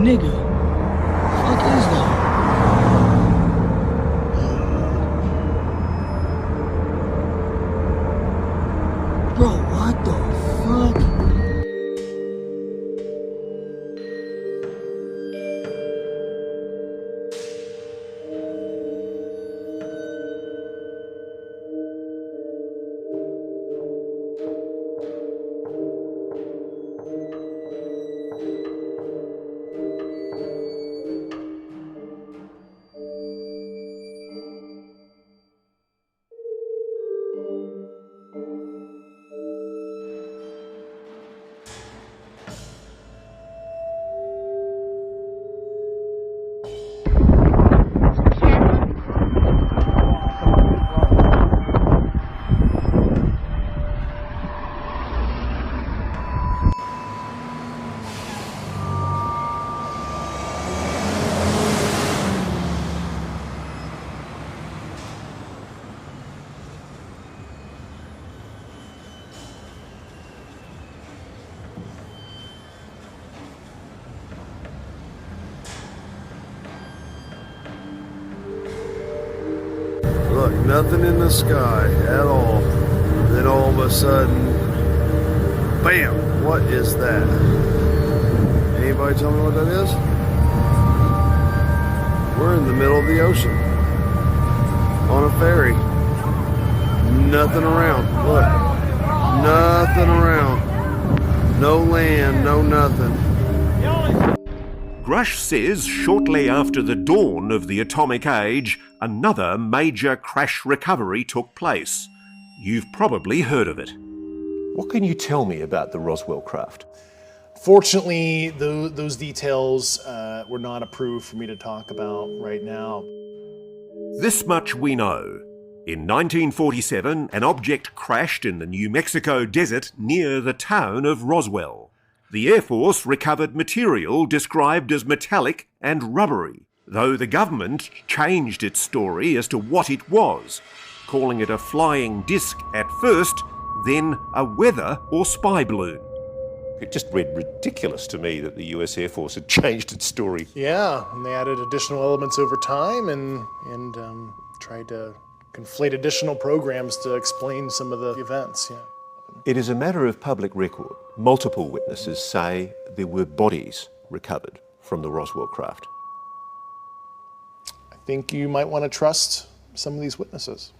Nigga, fuck is that? Bro, what the fuck? Look, nothing in the sky at all. Then all of a sudden, bam! What is that? Anybody tell me what that is? We're in the middle of the ocean. On a ferry. Nothing around. Look. Nothing around. No land, no nothing. Grush says shortly after the dawn of the atomic age, another major crash recovery took place. You've probably heard of it. What can you tell me about the Roswell craft? Fortunately, those details were not approved for me to talk about right now. This much we know. In 1947, an object crashed in the New Mexico desert near the town of Roswell. The Air Force recovered material described as metallic and rubbery, though the government changed its story as to what it was, calling it a flying disc at first, then a weather or spy balloon. It just read ridiculous to me that the US Air Force had changed its story. Yeah, and they added additional elements over time and tried to conflate additional programs to explain some of the events. Yeah. It is a matter of public record. Multiple witnesses say there were bodies recovered from the Roswell craft. I think you might want to trust some of these witnesses.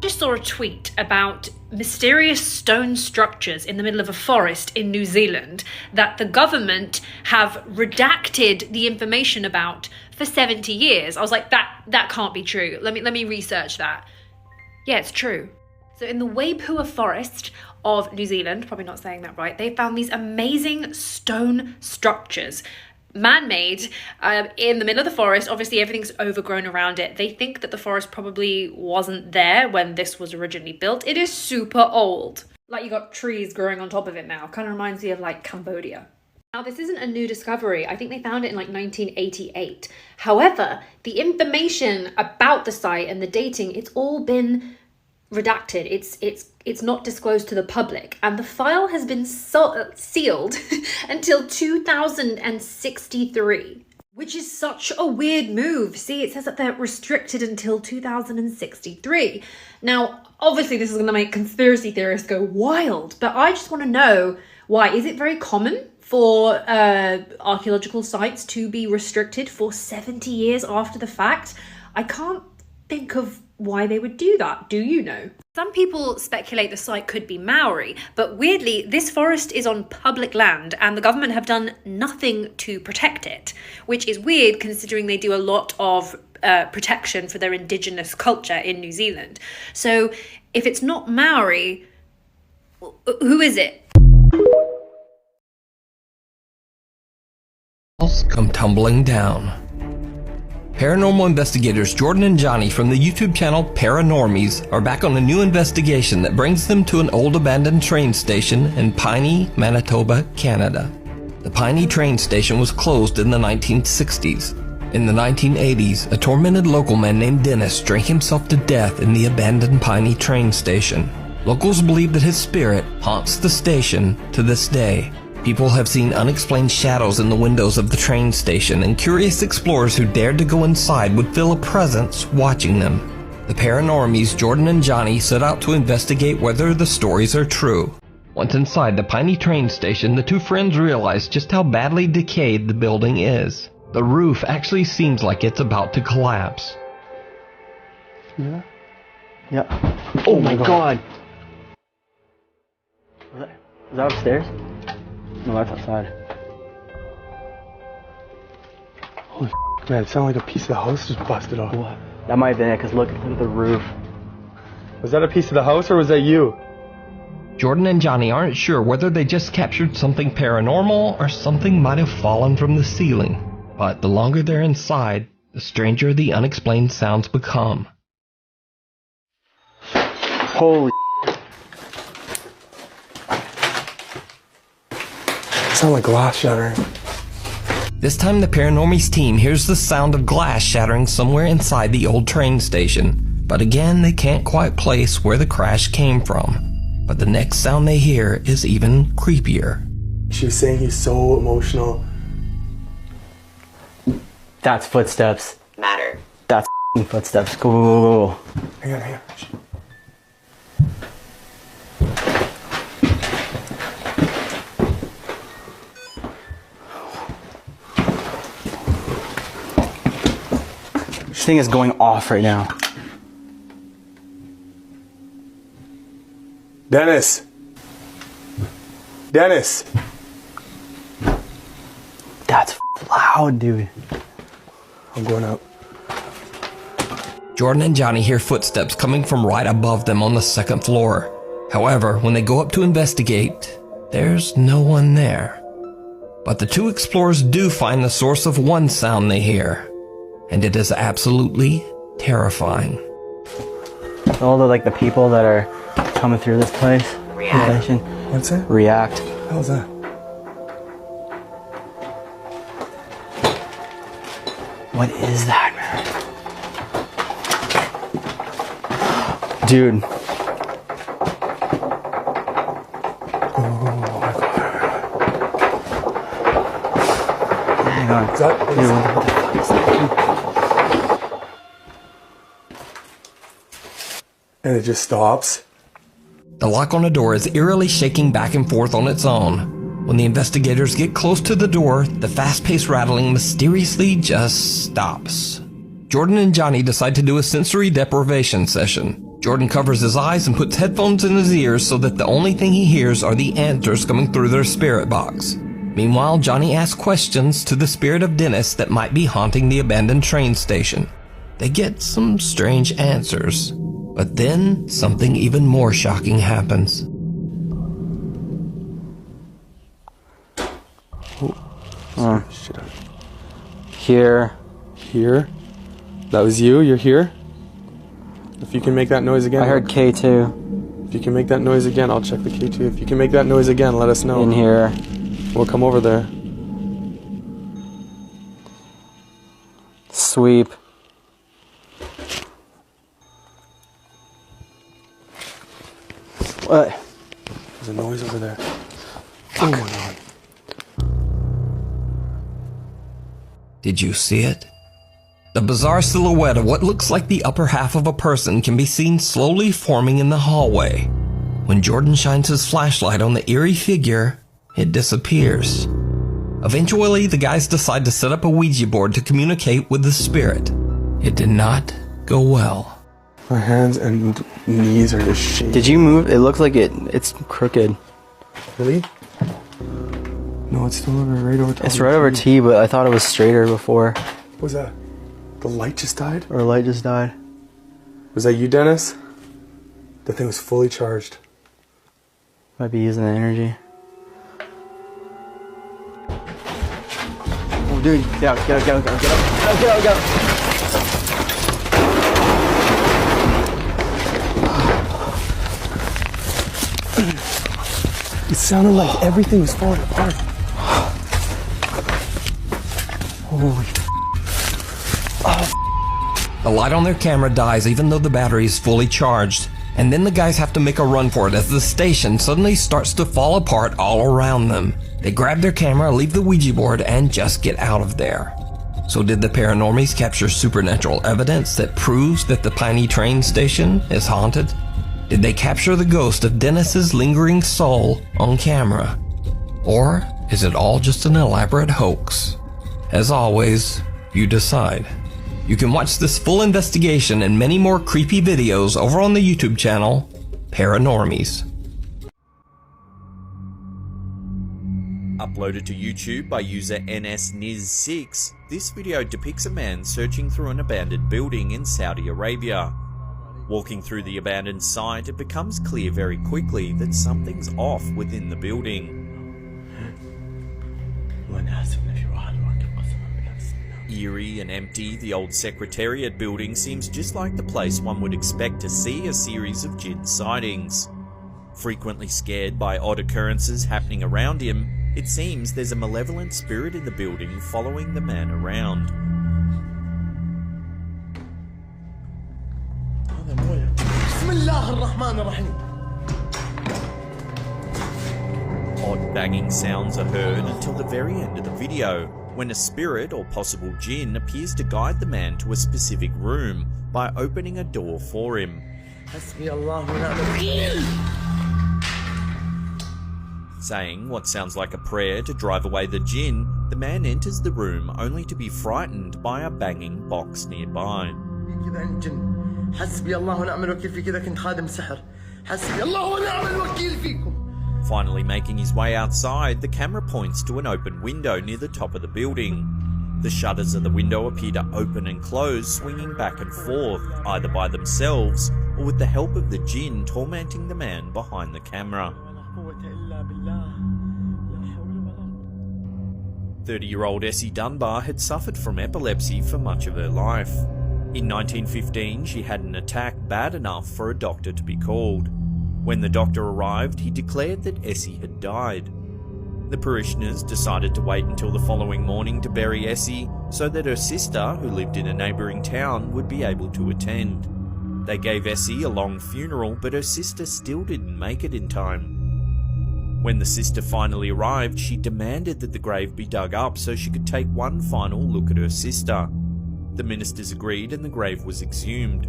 Just saw a tweet about mysterious stone structures in the middle of a forest in New Zealand that the government have redacted the information about for 70 years. I was like, that can't be true. Let me research that. Yeah, it's true. So in the Waipua forest of New Zealand, probably not saying that right, they found these amazing stone structures man-made in the middle of the forest. Obviously everything's overgrown around it. They think that the forest probably wasn't there when this was originally built. It is super old. Like, you got trees growing on top of it now. Kind of reminds me of like Cambodia. Now, this isn't a new discovery. I think they found it in like 1988. However, the information about the site and the dating, it's all been redacted. It's not disclosed to the public, and the file has been sealed until 2063, which is such a weird move. See, it says that they're restricted until 2063. Now, obviously this is going to make conspiracy theorists go wild, but I just want to know, why is it very common for archaeological sites to be restricted for 70 years after the fact? I can't think of why they would do that. Do you know? Some people speculate the site could be Maori, but weirdly, this forest is on public land and the government have done nothing to protect it, which is weird considering they do a lot of protection for their indigenous culture in New Zealand. So if it's not Maori, who is it? Come tumbling down. Paranormal investigators Jordan and Johnny from the YouTube channel Paranormies are back on a new investigation that brings them to an old abandoned train station in Piney, Manitoba, Canada. The Piney train station was closed in the 1960s. In the 1980s, a tormented local man named Dennis drank himself to death in the abandoned Piney train station. Locals believe that his spirit haunts the station to this day. People have seen unexplained shadows in the windows of the train station, and curious explorers who dared to go inside would feel a presence watching them. The Paranormies Jordan and Johnny set out to investigate whether the stories are true. Once inside the Piney train station, the two friends realize just how badly decayed the building is. The roof actually seems like it's about to collapse. Yeah. Yeah. Oh my god. Is that upstairs? No, that's outside. Holy man, it sounded like a piece of the house just busted off. What? That might have been it, because look at the roof. Was that a piece of the house or was that you? Jordan and Johnny aren't sure whether they just captured something paranormal or something might have fallen from the ceiling. But the longer they're inside, the stranger the unexplained sounds become. Holy Sound like glass shattering. This time the Paranormies team hears the sound of glass shattering somewhere inside the old train station. But again, they can't quite place where the crash came from. But the next sound they hear is even creepier. She was saying he's so emotional. That's footsteps. Matter. That's footsteps. Go. Hang on. This thing is going off right now. Dennis! That's loud, dude. I'm going up. Jordan and Johnny hear footsteps coming from right above them on the second floor. However, when they go up to investigate, there's no one there. But the two explorers do find the source of one sound they hear, and it is absolutely terrifying. All the people that are coming through this place. React. What's that? React. How's that? What is that, man? Dude. Hang on. Is that, Dude, what the fuck is that? and it just stops. The lock on the door is eerily shaking back and forth on its own. When the investigators get close to the door, the fast-paced rattling mysteriously just stops. Jordan and Johnny decide to do a sensory deprivation session. Jordan covers his eyes and puts headphones in his ears so that the only thing he hears are the answers coming through their spirit box. Meanwhile, Johnny asks questions to the spirit of Dennis that might be haunting the abandoned train station. They get some strange answers, but then something even more shocking happens. Shit out. Here. Here? That was you? You're here? If you can make that noise again. I heard K2. If you can make that noise again, I'll check the K2. If you can make that noise again, let us know. In here. We'll come over there. Sweep. What? There's a noise over there. Oh my god. Did you see it? The bizarre silhouette of what looks like the upper half of a person can be seen slowly forming in the hallway. When Jordan shines his flashlight on the eerie figure, it disappears. Eventually, the guys decide to set up a Ouija board to communicate with the spirit. It did not go well. My hands and knees are just shaking. Did you move? It looks like it's crooked. Really? No, it's still over right over top. It's right over T, but I thought it was straighter before. What was that? The light just died? Or light just died. Was that you, Dennis? The thing was fully charged. Might be using the energy. Oh, dude, get out, get out, get out, get out, get out, get out, get out. It sounded like everything was falling apart. Holy. The light on their camera dies even though the battery is fully charged, and then the guys have to make a run for it as the station suddenly starts to fall apart all around them. They grab their camera, leave the Ouija board, and just get out of there. So did the Paranormies capture supernatural evidence that proves that the Piney train station is haunted? Did they capture the ghost of Dennis's lingering soul on camera? Or is it all just an elaborate hoax? As always, you decide. You can watch this full investigation and many more creepy videos over on the YouTube channel, Paranormies. Uploaded to YouTube by user NSNiz6, this video depicts a man searching through an abandoned building in Saudi Arabia. Walking through the abandoned site, it becomes clear very quickly that something's off within the building. Eerie and empty, the old Secretariat building seems just like the place one would expect to see a series of jinn sightings. Frequently scared by odd occurrences happening around him, it seems there's a malevolent spirit in the building following the man around. Odd banging sounds are heard until the very end of the video, when a spirit or possible jinn appears to guide the man to a specific room by opening a door for him. Saying what sounds like a prayer to drive away the jinn, the man enters the room only to be frightened by a banging box nearby. Finally making his way outside, the camera points to an open window near the top of the building. The shutters of the window appear to open and close, swinging back and forth, either by themselves or with the help of the jinn tormenting the man behind the camera. 30-year-old Essie Dunbar had suffered from epilepsy for much of her life. In 1915, she had an attack bad enough for a doctor to be called. When the doctor arrived, he declared that Essie had died. The parishioners decided to wait until the following morning to bury Essie so that her sister, who lived in a neighbouring town, would be able to attend. They gave Essie a long funeral, but her sister still didn't make it in time. When the sister finally arrived, she demanded that the grave be dug up so she could take one final look at her sister. The ministers agreed and the grave was exhumed.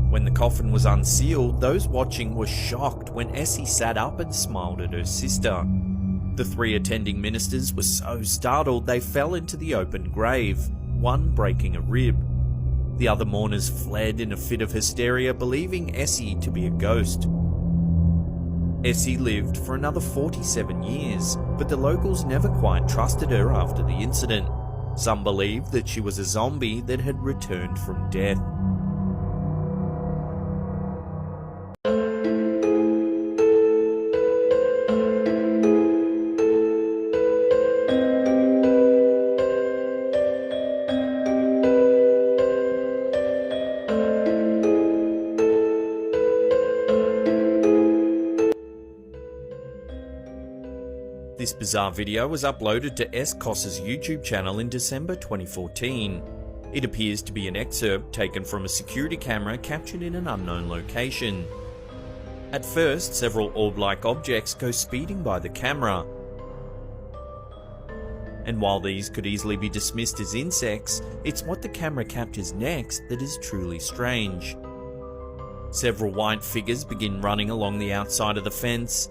When the coffin was unsealed, those watching were shocked when Essie sat up and smiled at her sister. The 3 attending ministers were so startled they fell into the open grave, one breaking a rib. The other mourners fled in a fit of hysteria, believing Essie to be a ghost. Essie lived for another 47 years, but the locals never quite trusted her after the incident. Some believed that she was a zombie that had returned from death. This bizarre video was uploaded to S. Koss's YouTube channel in December 2014. It appears to be an excerpt taken from a security camera captured in an unknown location. At first, several orb-like objects go speeding by the camera. And while these could easily be dismissed as insects, it's what the camera captures next that is truly strange. Several white figures begin running along the outside of the fence.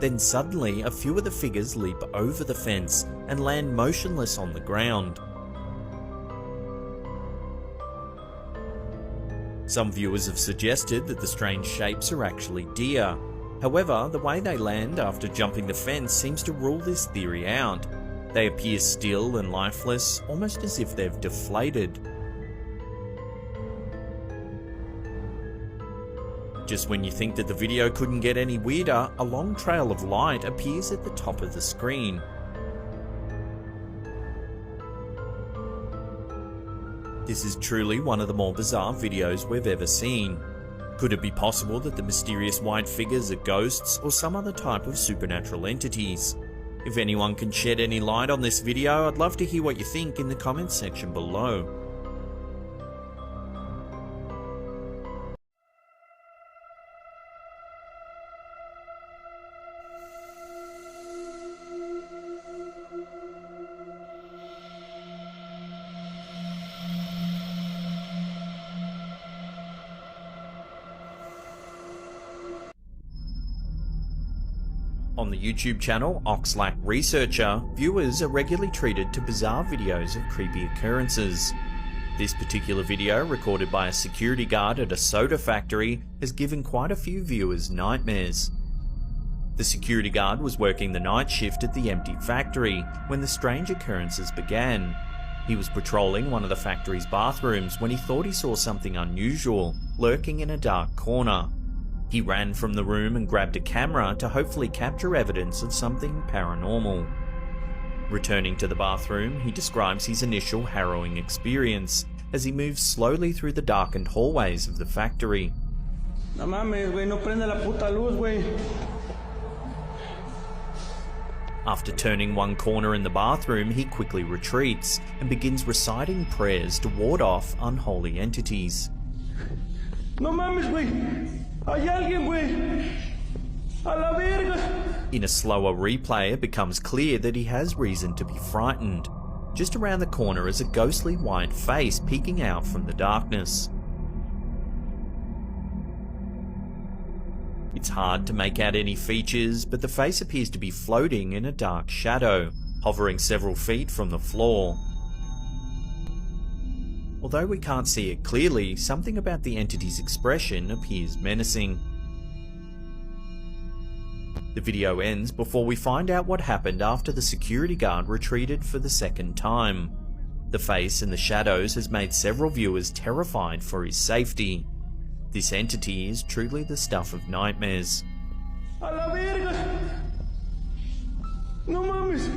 Then suddenly, a few of the figures leap over the fence and land motionless on the ground. Some viewers have suggested that the strange shapes are actually deer. However, the way they land after jumping the fence seems to rule this theory out. They appear still and lifeless, almost as if they've deflated. Just when you think that the video couldn't get any weirder, a long trail of light appears at the top of the screen. This is truly one of the more bizarre videos we've ever seen. Could it be possible that the mysterious white figures are ghosts or some other type of supernatural entities? If anyone can shed any light on this video, I'd love to hear what you think in the comments section below. On the YouTube channel Occult Researcher, viewers are regularly treated to bizarre videos of creepy occurrences. This particular video, recorded by a security guard at a soda factory, has given quite a few viewers nightmares. The security guard was working the night shift at the empty factory when the strange occurrences began. He was patrolling one of the factory's bathrooms when he thought he saw something unusual, lurking in a dark corner. He ran from the room and grabbed a camera to hopefully capture evidence of something paranormal. Returning to the bathroom, he describes his initial harrowing experience as he moves slowly through the darkened hallways of the factory. No mames, güey, no prende la puta luz, güey. After turning one corner in the bathroom, he quickly retreats and begins reciting prayers to ward off unholy entities. No mames, güey. Hay alguien, güey. A la verga. In a slower replay, it becomes clear that he has reason to be frightened. Just around the corner is a ghostly white face peeking out from the darkness. It's hard to make out any features, but the face appears to be floating in a dark shadow, hovering several feet from the floor. Although we can't see it clearly, something about the entity's expression appears menacing. The video ends before we find out what happened after the security guard retreated for the second time. The face in the shadows has made several viewers terrified for his safety. This entity is truly the stuff of nightmares. A la verga. No mames.